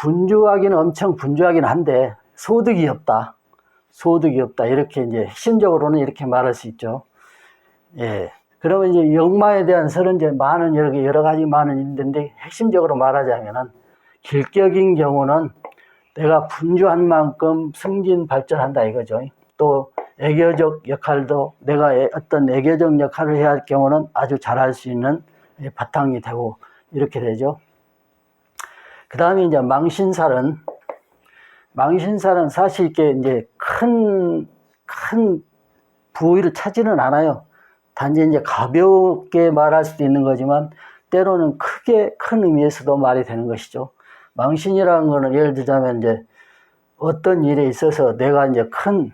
분주하기는 엄청 분주하긴 한데 소득이 없다. 소득이 없다. 이렇게 이제 핵심적으로는 이렇게 말할 수 있죠. 예. 그러면 이제 역마에 대한 설은 이제 많은 여러 가지 많은 있는데 핵심적으로 말하자면은 길격인 경우는 내가 분주한 만큼 승진 발전한다 이거죠. 또 애교적 역할도 내가 어떤 애교적 역할을 해야 할 경우는 아주 잘할 수 있는 바탕이 되고 이렇게 되죠. 그 다음에 이제 망신살은 사실 이렇게 이제 큰 부위를 차지는 않아요. 단지 이제 가볍게 말할 수도 있는 거지만 때로는 큰 의미에서도 말이 되는 것이죠. 망신이라는 거는 예를 들자면 이제 어떤 일에 있어서 내가 이제 큰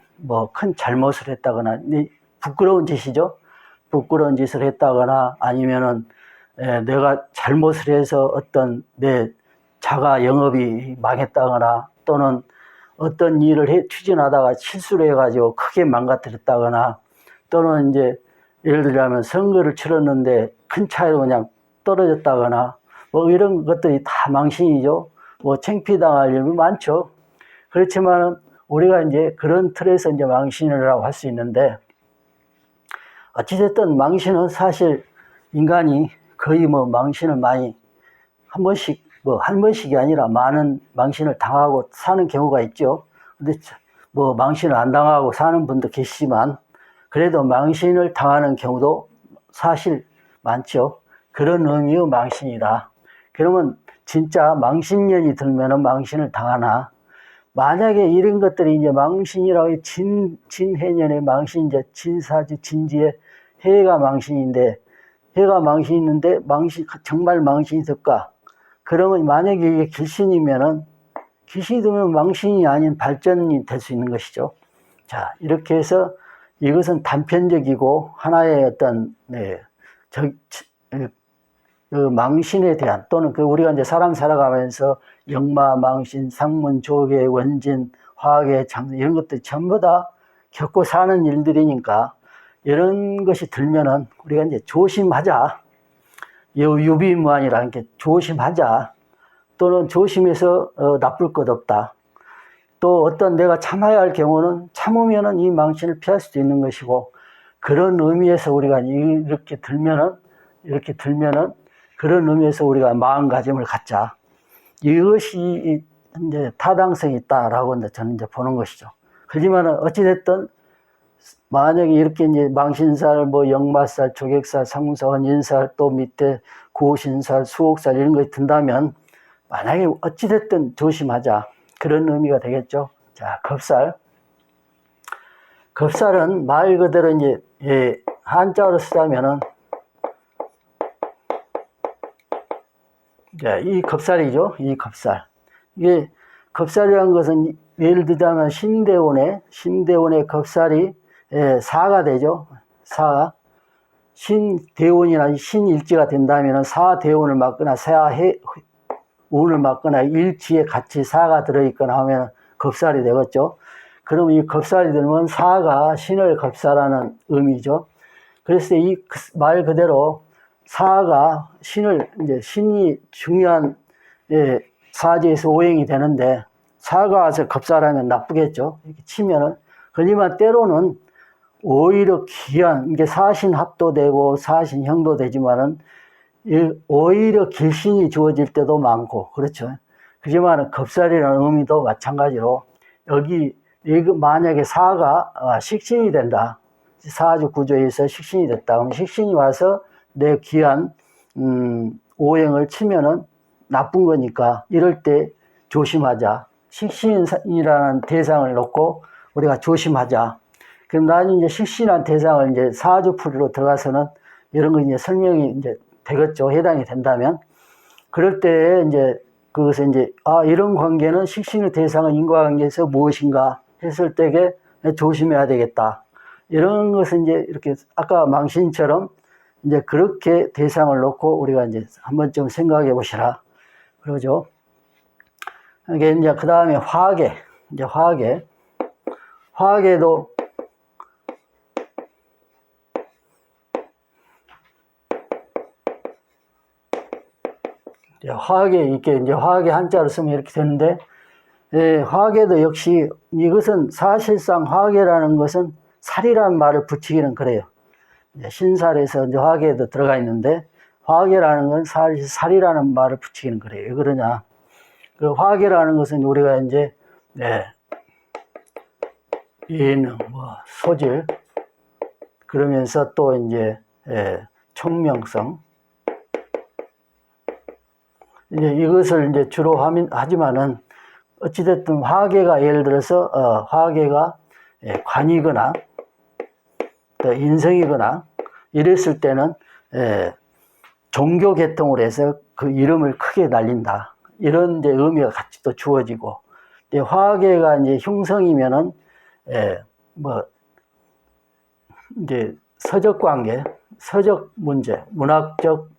잘못을 했다거나 부끄러운 짓이죠. 부끄러운 짓을 했다거나 아니면은 내가 잘못을 해서 어떤 내 자가 영업이 망했다거나 또는 어떤 일을 추진하다가 실수를 해가지고 크게 망가뜨렸다거나 또는 이제 예를 들자면 선거를 치렀는데 큰 차이로 그냥 떨어졌다거나 뭐 이런 것들이 다 망신이죠. 뭐 창피당할 일도 많죠. 그렇지만 우리가 이제 그런 틀에서 이제 망신이라고 할 수 있는데 어찌됐든 망신은 사실 인간이 거의 뭐 망신을 많이 한 번씩이 아니라 많은 망신을 당하고 사는 경우가 있죠. 근데 뭐 망신을 안 당하고 사는 분도 계시지만 그래도 망신을 당하는 경우도 사실 많죠. 그런 의미의 망신이다. 그러면 진짜 망신년이 들면은 망신을 당하나 만약에 이런 것들이 이제 망신이라고 진해년의 망신, 이제 진사지, 진지의 해가 망신인데, 해가 망신이 있는데, 정말 망신이 될까? 그러면 만약에 이게 귀신이 되면 망신이 아닌 발전이 될 수 있는 것이죠. 자, 이렇게 해서 이것은 단편적이고 하나의 어떤, 그 망신에 대한 또는 우리가 이제 사람 살아가면서 역마, 망신, 상문, 조계, 원진, 화계, 장수 이런 것들 전부 다 겪고 사는 일들이니까 이런 것이 들면은 우리가 이제 조심하자. 유비무환이라는 게 조심하자. 또는 조심해서 나쁠 것 없다. 또 어떤 내가 참아야 할 경우는 참으면은 이 망신을 피할 수도 있는 것이고 그런 의미에서 우리가 이렇게 들면은 그런 의미에서 우리가 마음가짐을 갖자. 이것이 이제 타당성이 있다라고 이제 저는 이제 보는 것이죠. 하지만 어찌됐든 만약에 이렇게 이제 망신살, 뭐 역마살, 조객살, 상문살, 원진살, 또 밑에 고신살, 수옥살 이런 것이 든다면 만약에 어찌됐든 조심하자. 그런 의미가 되겠죠. 자, 겁살. 겁살은 말 그대로 이제 한자어로 쓰자면은 이 겁살이죠. 이 겁살. 이게 겁살이라는 것은 예를 들자면 신대원의 겁살이 사가 되죠. 사가. 신대원이나 신일지가 된다면 사대원을 맞거나 사해운을 맞거나 일지에 같이 사가 들어있거나 하면 겁살이 되겠죠. 그럼 이 겁살이 되면 사가 신을 겁살하는 의미죠. 그래서 이 말 그대로 사가 신이 중요한 사지에서 오행이 되는데 사가 와서 겁살하면 나쁘겠죠. 이렇게 치면은. 그러지만 때로는 오히려 귀한, 이게 사신합도 되고 사신형도 되지만은 오히려 길신이 주어질 때도 많고, 그렇죠. 그렇지만 겁살이라는 의미도 마찬가지로 여기 만약에 사가 식신이 된다. 사주 구조에서 식신이 됐다. 그럼 식신이 와서 내 귀한 오행을 치면은 나쁜 거니까 이럴 때 조심하자. 식신이라는 대상을 놓고 우리가 조심하자. 그럼 나는 이제 식신한 대상을 이제 사주풀이로 들어가서는 이런 거 이제 설명이 이제 되겠죠. 해당이 된다면. 그럴 때 이제 그것을 이제 이런 관계는 식신의 대상은 인과관계에서 무엇인가 했을 때에 조심해야 되겠다. 이런 것은 이제 이렇게 아까 망신처럼 이제 그렇게 대상을 놓고 우리가 이제 한 번쯤 생각해 보시라. 그러죠. 이게 이제 그 다음에 화계. 이제 화계도 화학에 이렇게 이제 화학의 한자를 쓰면 이렇게 되는데, 예, 화학에도 역시 이것은 사실상 화학이라는 것은 살이라는 말을 붙이기는 그래요. 신살에서 이제 화학에도 들어가 있는데, 화학이라는 건 살이라는 말을 붙이기는 그래요. 왜 그러냐? 그 화학이라는 것은 우리가 이제, 네, 예능, 뭐, 소질, 그러면서 또 이제, 예, 총명성. 이제 이것을 이제 주로 하지만은, 어찌됐든 화계가 예를 들어서, 화계가 예, 관이거나, 또 인성이거나, 이랬을 때는, 예, 종교 계통으로 해서 그 이름을 크게 날린다. 이런 이제 의미가 같이 또 주어지고, 이제 화계가 이제 흉성이면은, 예, 뭐, 이제 서적 관계, 서적 문제, 문학적,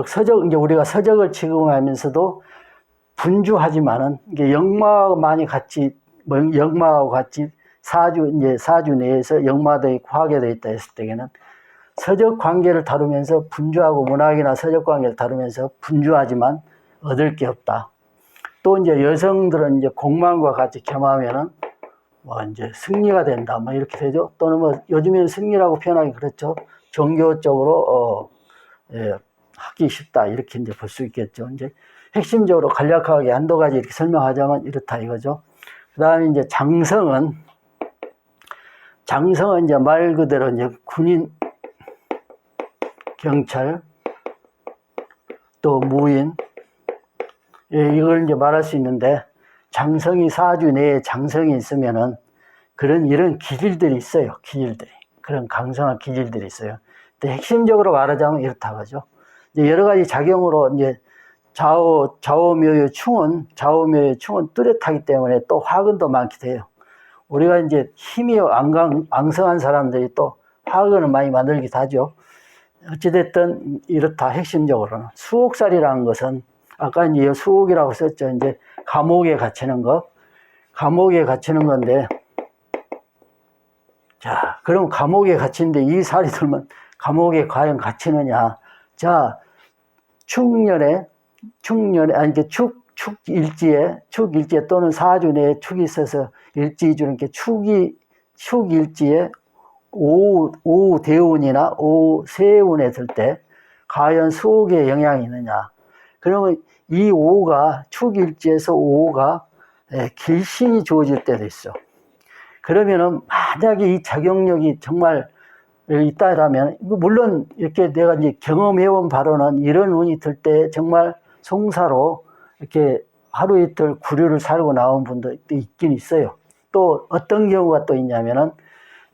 서적, 이제 우리가 서적을 취급하면서도 분주하지만은, 이게 역마하고 많이 같이, 뭐, 역마하고 같이 이제 사주 내에서 역마도 있고 화계도 있다 했을 때에는 서적 관계를 다루면서 분주하고 문학이나 서적 관계를 다루면서 분주하지만 얻을 게 없다. 또 이제 여성들은 이제 공만과 같이 겸하면은 뭐 이제 승리가 된다. 뭐 이렇게 되죠. 또는 뭐 요즘에는 승리라고 표현하기 그렇죠. 종교적으로, 예, 하기 쉽다. 이렇게 이제 볼 수 있겠죠. 이제 핵심적으로 간략하게 한두 가지 이렇게 설명하자면 이렇다 이거죠. 그 다음에 이제 장성은 이제 말 그대로 이제 군인, 경찰, 또 무인, 예, 이걸 이제 말할 수 있는데, 장성이 사주 내에 장성이 있으면은 이런 기질들이 있어요. 기질들이. 그런 강성한 기질들이 있어요. 근데 핵심적으로 말하자면 이렇다고 하죠. 이제 여러 가지 작용으로 이제 좌우묘의 충은 뚜렷하기 때문에 또 화근도 많기도 해요. 우리가 이제 힘이 앙성한 사람들이 또 화근을 많이 만들기도 하죠. 어찌됐든 이렇다. 핵심적으로는 수옥살이라는 것은 아까 이제 수옥이라고 썼죠. 이제 감옥에 갇히는 것, 감옥에 갇히는 건데, 자, 그럼 감옥에 갇힌데 이 살이 들면 감옥에 과연 갇히느냐? 자, 축일지에 또는 사주 내에 축이 있어서 일지주는 이렇게 축일지에 오후 대운이나 오후 세운에 들 때 과연 수옥에 영향이 있느냐? 그러면 이 오가 축일지에서 오가 길신이 주어질 때도 있어. 그러면은 만약에 이 작용력이 정말 있다라면, 물론 이렇게 내가 이제 경험해온 바로는 이런 운이 들 때 정말 송사로 이렇게 하루 이틀 구류를 살고 나온 분도 있긴 있어요. 또 어떤 경우가 또 있냐면은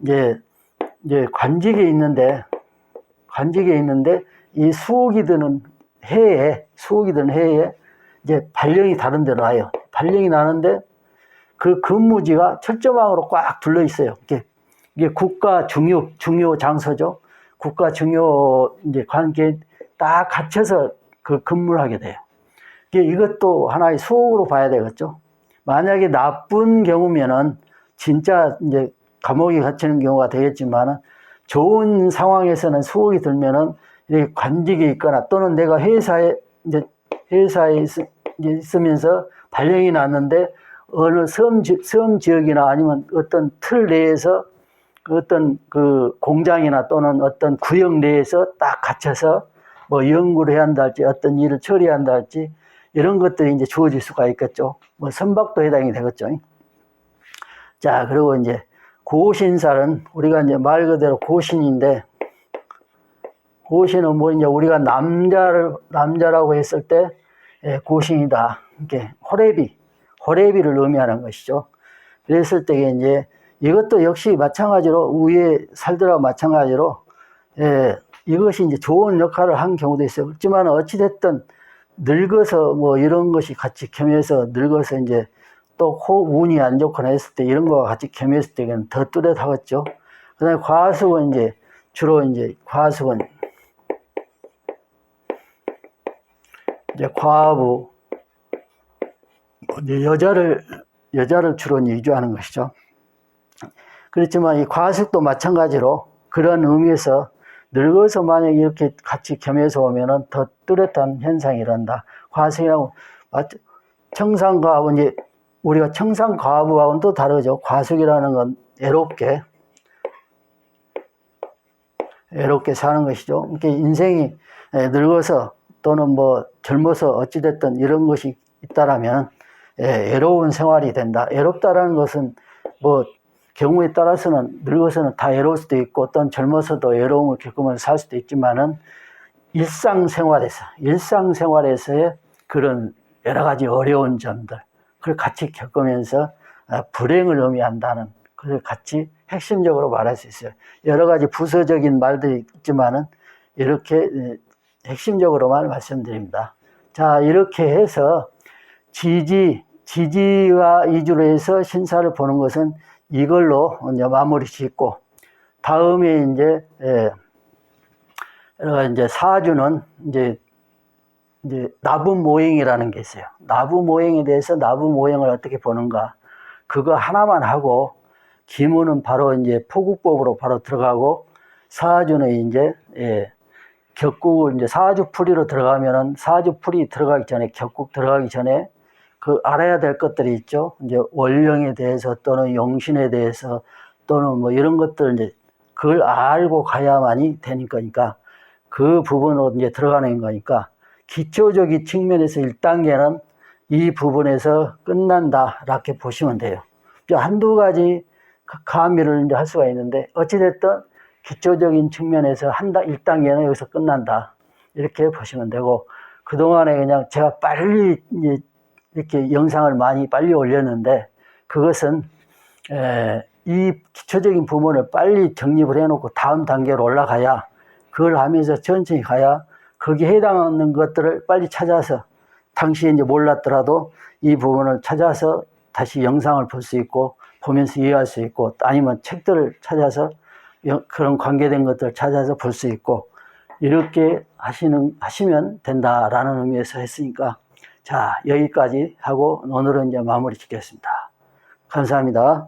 이제 관직에 있는데 이 수옥이 드는 해에 이제 발령이 다른 데로 와요. 발령이 나는데 그 근무지가 철조망으로 꽉 둘러 있어요. 이게 국가 중요 장소죠. 국가 중요 이제 관계에 딱 갇혀서 그 근무를 하게 돼요. 이것도 하나의 수옥으로 봐야 되겠죠. 만약에 나쁜 경우면은 진짜 이제 감옥에 갇히는 경우가 되겠지만은, 좋은 상황에서는 수옥이 들면은 이렇게 관직에 있거나 또는 내가 회사에 있으면서 발령이 났는데 어느 섬 지역이나 아니면 어떤 틀 내에서 어떤 그 공장이나 또는 어떤 구역 내에서 딱 갇혀서 뭐 연구를 해야 한다 할지 어떤 일을 처리한다 할지 이런 것들이 이제 주어질 수가 있겠죠. 뭐 선박도 해당이 되겠죠. 자, 그리고 이제 고신살은 우리가 이제 말 그대로 고신인데, 고신은 뭐 이제 우리가 남자라고 했을 때 고신이다. 이렇게 호래비를 의미하는 것이죠. 그랬을 때 이제 이것도 역시 마찬가지로 위에 살들하고 마찬가지로 이것이 이제 좋은 역할을 한 경우도 있어요. 그렇지만 어찌됐든 늙어서 뭐 이런 것이 같이 겸해서 늙어서 이제 또 운이 안 좋거나 했을 때 이런 거와 같이 겸했을 때는 더 뚜렷하겠죠. 그 다음에 과수은 이제 주로 이제 과수은 이제 과부, 이제 여자를 주로 위주하는 것이죠. 그렇지만 이 과숙도 마찬가지로 그런 의미에서 늙어서 만약에 이렇게 같이 겸해서 오면은 더 뚜렷한 현상이 일어난다. 과숙이라고, 청산과합은 이제 우리가 청산과부하고는 또 다르죠. 과숙이라는 건 애롭게 사는 것이죠. 이렇게 인생이 늙어서 또는 뭐 젊어서 어찌됐든 이런 것이 있다라면 애로운 생활이 된다. 애롭다라는 것은 뭐 경우에 따라서는 늙어서는 다 애로울 수도 있고 또는 젊어서도 외로움을 겪으면서 살 수도 있지만은 일상생활에서의 그런 여러 가지 어려운 점들 그걸 같이 겪으면서 불행을 의미한다는 그걸 같이 핵심적으로 말할 수 있어요. 여러 가지 부서적인 말들이 있지만은 이렇게 핵심적으로만 말씀드립니다. 자, 이렇게 해서 지지와 이주로 해서 신사를 보는 것은 이걸로 이제 마무리 짓고, 다음에 이제 사주는 이제 나부모행이라는 게 있어요. 나부모행에 대해서 나부모행을 어떻게 보는가, 그거 하나만 하고 기문은 바로 이제 포국법으로 바로 들어가고, 사주는 이제 격국을 이제 사주풀이로 들어가면은 사주풀이 들어가기 전에 격국 들어가기 전에 그 알아야 될 것들이 있죠. 이제 원령에 대해서 또는 용신에 대해서 또는 뭐 이런 것들 이제 그걸 알고 가야만이 되는 거니까 그 부분으로 이제 들어가는 거니까 기초적인 측면에서 1단계는 이 부분에서 끝난다 이렇게 보시면 돼요. 한두 가지 가미를 이제 할 수가 있는데 어찌됐든 기초적인 측면에서 1단계는 여기서 끝난다 이렇게 보시면 되고, 그동안에 그냥 제가 빨리 이렇게 영상을 많이 빨리 올렸는데 그것은 이 기초적인 부분을 빨리 정립을 해놓고 다음 단계로 올라가야, 그걸 하면서 천천히 가야 거기에 해당하는 것들을 빨리 찾아서 당시에 이제 몰랐더라도 이 부분을 찾아서 다시 영상을 볼 수 있고 보면서 이해할 수 있고, 아니면 책들을 찾아서 그런 관계된 것들을 찾아서 볼 수 있고, 이렇게 하시면 된다라는 의미에서 했으니까, 자, 여기까지 하고 오늘은 이제 마무리 짓겠습니다. 감사합니다.